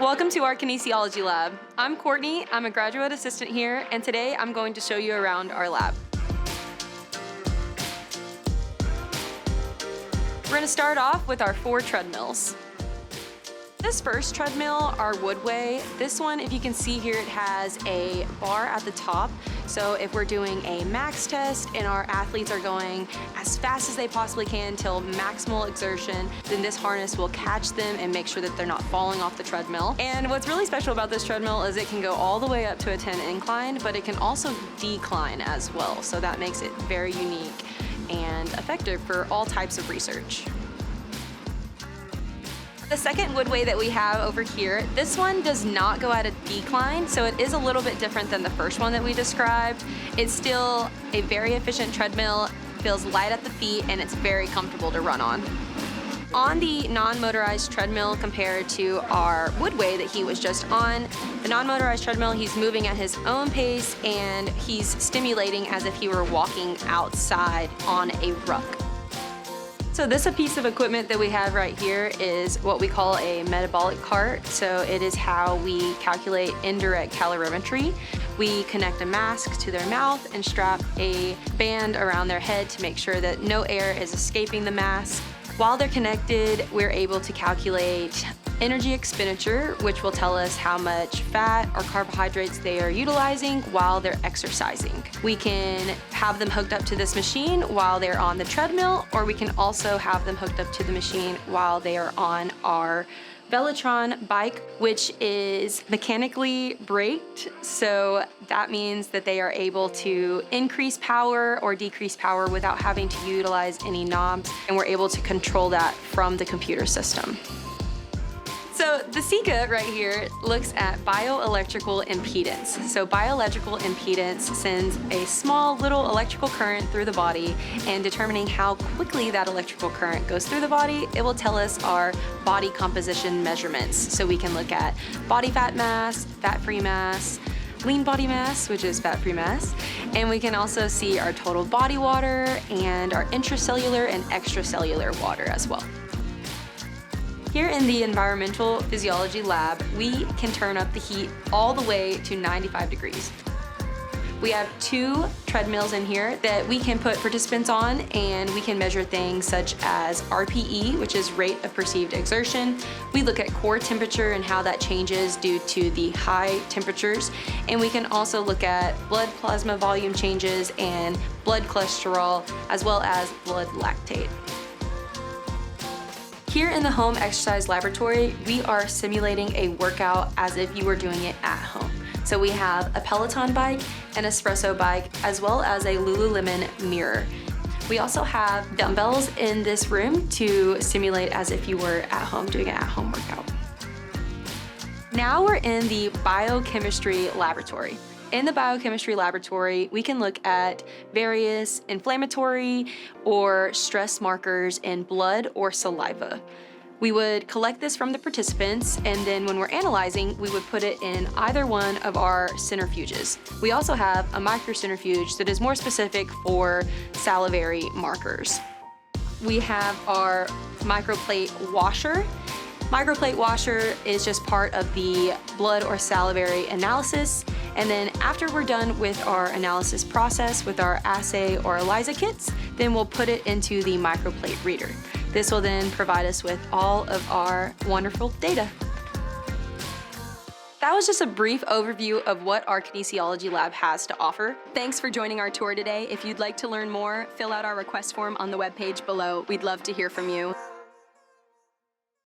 Welcome to our kinesiology lab. I'm Courtney, I'm a graduate assistant here, and today I'm going to show you around our lab. We're going to start off with our 4 treadmills. This first treadmill, our Woodway, this one, if you can see here, it has a bar at the top. So if we're doing a max test and our athletes are going as fast as they possibly can till maximal exertion, then this harness will catch them and make sure that they're not falling off the treadmill. And what's really special about this treadmill is it can go all the way up to a 10 incline, but it can also decline as well. So that makes it very unique and effective for all types of research. The second Woodway that we have over here, this one does not go at a decline, so it is a little bit different than the first one that we described. It's still a very efficient treadmill, feels light at the feet, and it's very comfortable to run on. On the non-motorized treadmill compared to our Woodway that he was just on, the non-motorized treadmill, he's moving at his own pace and he's stimulating as if he were walking outside on a ruck. So this piece of equipment that we have right here is what we call a metabolic cart. So it is how we calculate indirect calorimetry. We connect a mask to their mouth and strap a band around their head to make sure that no air is escaping the mask. While they're connected, we're able to calculate energy expenditure, which will tell us how much fat or carbohydrates they are utilizing while they're exercising. We can have them hooked up to this machine while they're on the treadmill, or we can also have them hooked up to the machine while they are on our Velotron bike, which is mechanically braked. So that means that they are able to increase power or decrease power without having to utilize any knobs, and we're able to control that from the computer system. So the Sika right here looks at bioelectrical impedance. So bioelectrical impedance sends a small little electrical current through the body, and determining how quickly that electrical current goes through the body, it will tell us our body composition measurements. So we can look at body fat mass, fat-free mass, lean body mass, which is fat-free mass, and we can also see our total body water and our intracellular and extracellular water as well. Here in the environmental physiology lab, we can turn up the heat all the way to 95 degrees. We have 2 treadmills in here that we can put participants on, and we can measure things such as RPE, which is rate of perceived exertion. We look at core temperature and how that changes due to the high temperatures. And we can also look at blood plasma volume changes and blood cholesterol, as well as blood lactate. Here in the home exercise laboratory, we are simulating a workout as if you were doing it at home. So we have a Peloton bike, an espresso bike, as well as a Lululemon mirror. We also have dumbbells in this room to simulate as if you were at home doing an at-home workout. Now we're in the biochemistry laboratory. In the biochemistry laboratory, we can look at various inflammatory or stress markers in blood or saliva. We would collect this from the participants, and then when we're analyzing, we would put it in either one of our centrifuges. We also have a microcentrifuge that is more specific for salivary markers. We have our microplate washer. Microplate washer is just part of the blood or salivary analysis. And then after we're done with our analysis process with our assay or ELISA kits, then we'll put it into the microplate reader. This will then provide us with all of our wonderful data. That was just a brief overview of what our kinesiology lab has to offer. Thanks for joining our tour today. If you'd like to learn more, fill out our request form on the webpage below. We'd love to hear from you.